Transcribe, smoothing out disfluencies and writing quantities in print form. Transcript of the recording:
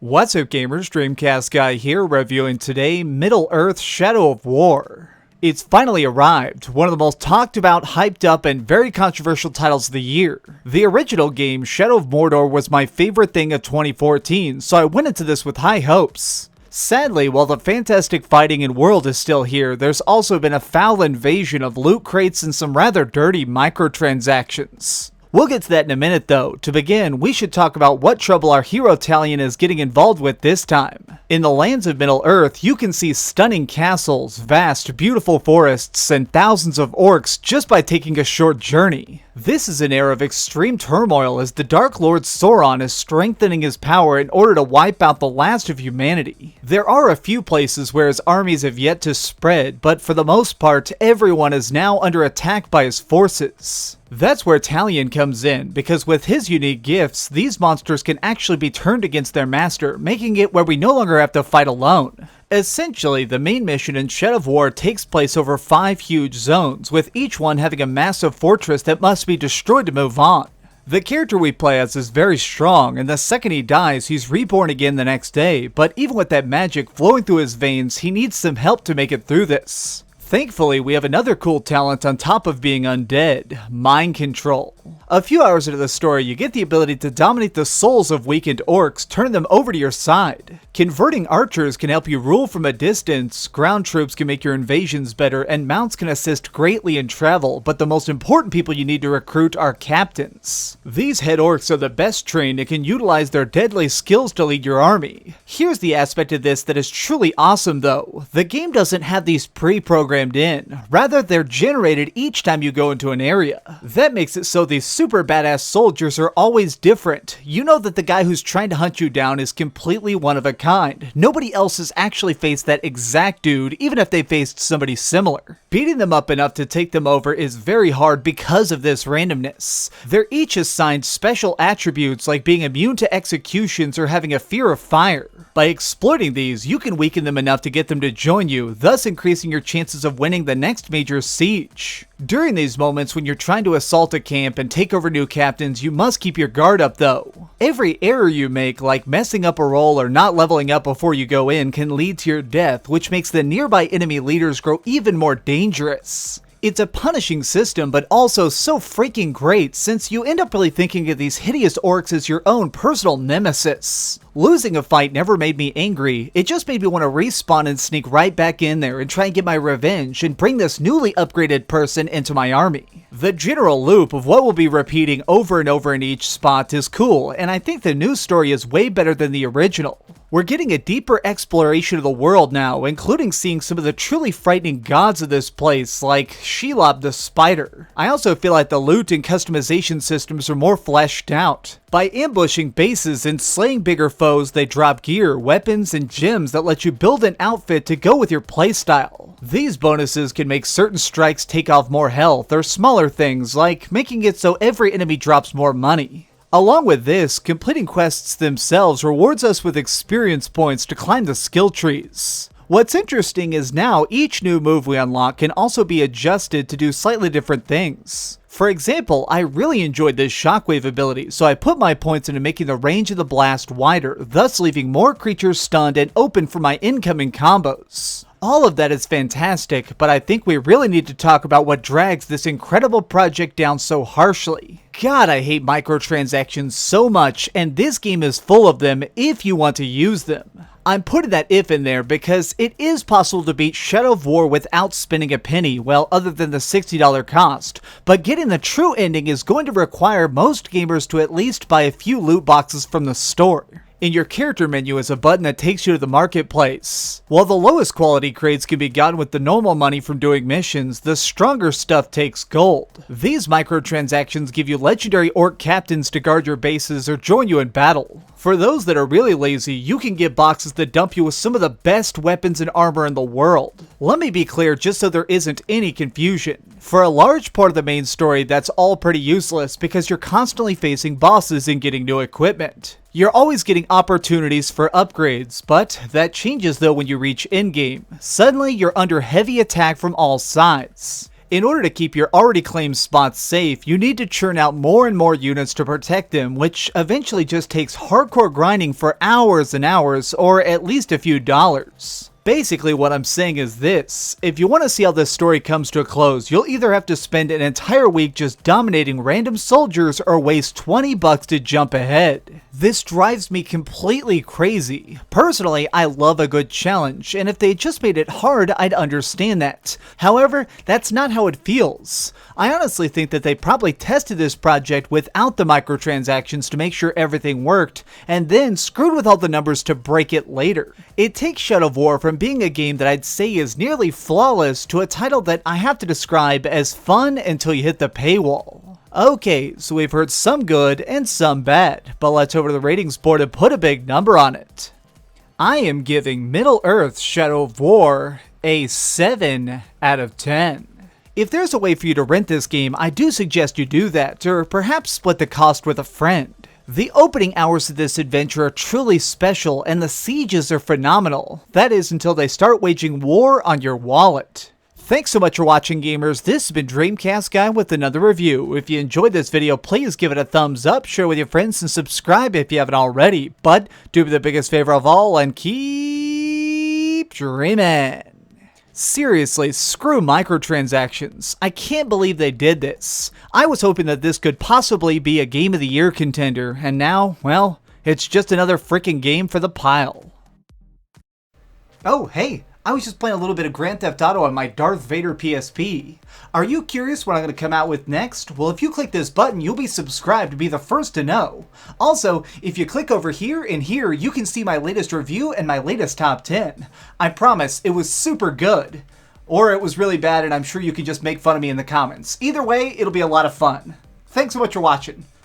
What's up gamers, DreamcastGuy here, reviewing today Middle-earth Shadow of War. It's finally arrived, one of the most talked about, hyped up, and very controversial titles of the year. The original game, Shadow of Mordor, was my favorite thing of 2014, so I went into this with high hopes. Sadly, while the fantastic fighting and world is still here, there's also been a foul invasion of loot crates and some rather dirty microtransactions. We'll get to that in a minute though. To begin, we should talk about what trouble our hero Talion is getting involved with this time. In the lands of Middle-earth, you can see stunning castles, vast, beautiful forests, and thousands of orcs just by taking a short journey. This is an era of extreme turmoil as the Dark Lord Sauron is strengthening his power in order to wipe out the last of humanity. There are a few places where his armies have yet to spread, but for the most part, everyone is now under attack by his forces. That's where Talion comes in, because with his unique gifts, these monsters can actually be turned against their master, making it where we no longer have to fight alone. Essentially, the main mission in Shadow of War takes place over 5 huge zones, with each one having a massive fortress that must be destroyed to move on. The character we play as is very strong, and the second he dies, he's reborn again the next day, but even with that magic flowing through his veins, he needs some help to make it through this. Thankfully, we have another cool talent on top of being undead, mind control. A few hours into the story, you get the ability to dominate the souls of weakened orcs, turn them over to your side. Converting archers can help you rule from a distance, ground troops can make your invasions better, and mounts can assist greatly in travel, but the most important people you need to recruit are captains. These head orcs are the best trained and can utilize their deadly skills to lead your army. Here's the aspect of this that is truly awesome though. The game doesn't have these pre-programmed in. Rather, they're generated each time you go into an area. That makes it so these super badass soldiers are always different. You know that the guy who's trying to hunt you down is completely one of a kind. Nobody else has actually faced that exact dude, even if they faced somebody similar. Beating them up enough to take them over is very hard because of this randomness. They're each assigned special attributes like being immune to executions or having a fear of fire. By exploiting these, you can weaken them enough to get them to join you, thus increasing your chances of winning the next major siege. During these moments when you're trying to assault a camp and take over new captains, you must keep your guard up though. Every error you make, like messing up a roll or not leveling up before you go in, can lead to your death, which makes the nearby enemy leaders grow even more dangerous. It's a punishing system, but also so freaking great, since you end up really thinking of these hideous orcs as your own personal nemesis. Losing a fight never made me angry, it just made me want to respawn and sneak right back in there and try and get my revenge and bring this newly upgraded person into my army. The general loop of what will be repeating over and over in each spot is cool, and I think the new story is way better than the original. We're getting a deeper exploration of the world now, including seeing some of the truly frightening gods of this place, like Shelob the Spider. I also feel like the loot and customization systems are more fleshed out. By ambushing bases and slaying bigger foes, they drop gear, weapons, and gems that let you build an outfit to go with your playstyle. These bonuses can make certain strikes take off more health, or smaller things, like making it so every enemy drops more money. Along with this, completing quests themselves rewards us with experience points to climb the skill trees. What's interesting is now each new move we unlock can also be adjusted to do slightly different things. For example, I really enjoyed this shockwave ability, so I put my points into making the range of the blast wider, thus leaving more creatures stunned and open for my incoming combos. All of that is fantastic, but I think we really need to talk about what drags this incredible project down so harshly. God, I hate microtransactions so much, and this game is full of them if you want to use them. I'm putting that if in there because it is possible to beat Shadow of War without spending a penny, well, other than the $60 cost, but getting the true ending is going to require most gamers to at least buy a few loot boxes from the store. In your character menu is a button that takes you to the marketplace. While the lowest quality crates can be gotten with the normal money from doing missions, the stronger stuff takes gold. These microtransactions give you legendary orc captains to guard your bases or join you in battle. For those that are really lazy, you can get boxes that dump you with some of the best weapons and armor in the world. Let me be clear just so there isn't any confusion. For a large part of the main story, that's all pretty useless because you're constantly facing bosses and getting new equipment. You're always getting opportunities for upgrades, but that changes though when you reach endgame. Suddenly, you're under heavy attack from all sides. In order to keep your already claimed spots safe, you need to churn out more and more units to protect them, which eventually just takes hardcore grinding for hours and hours, or at least a few dollars. Basically, what I'm saying is this: if you want to see how this story comes to a close, you'll either have to spend an entire week just dominating random soldiers or waste $20 to jump ahead. This drives me completely crazy. Personally, I love a good challenge, and if they just made it hard, I'd understand that. However, that's not how it feels. I honestly think that they probably tested this project without the microtransactions to make sure everything worked, and then screwed with all the numbers to break it later. It takes Shadow of War from being a game that I'd say is nearly flawless to a title that I have to describe as fun until you hit the paywall. Okay, so we've heard some good and some bad, but let's over to the ratings board and put a big number on it. I am giving Middle-earth Shadow of War a 7 out of 10. If there's a way for you to rent this game, I do suggest you do that, or perhaps split the cost with a friend. The opening hours of this adventure are truly special, and the sieges are phenomenal. That is, until they start waging war on your wallet. Thanks so much for watching, gamers. This has been DreamcastGuy with another review. If you enjoyed this video, please give it a thumbs up, share it with your friends, and subscribe if you haven't already. But do me the biggest favor of all and keep dreaming. Seriously, screw microtransactions. I can't believe they did this. I was hoping that this could possibly be a Game of the Year contender, and now, well, it's just another freaking game for the pile. Oh, hey, I was just playing a little bit of Grand Theft Auto on my Darth Vader PSP. Are you curious what I'm going to come out with next? Well, if you click this button, you'll be subscribed to be the first to know. Also, if you click over here and here, you can see my latest review and my latest top 10. I promise, it was super good. Or it was really bad, and I'm sure you can just make fun of me in the comments. Either way, it'll be a lot of fun. Thanks so much for watching.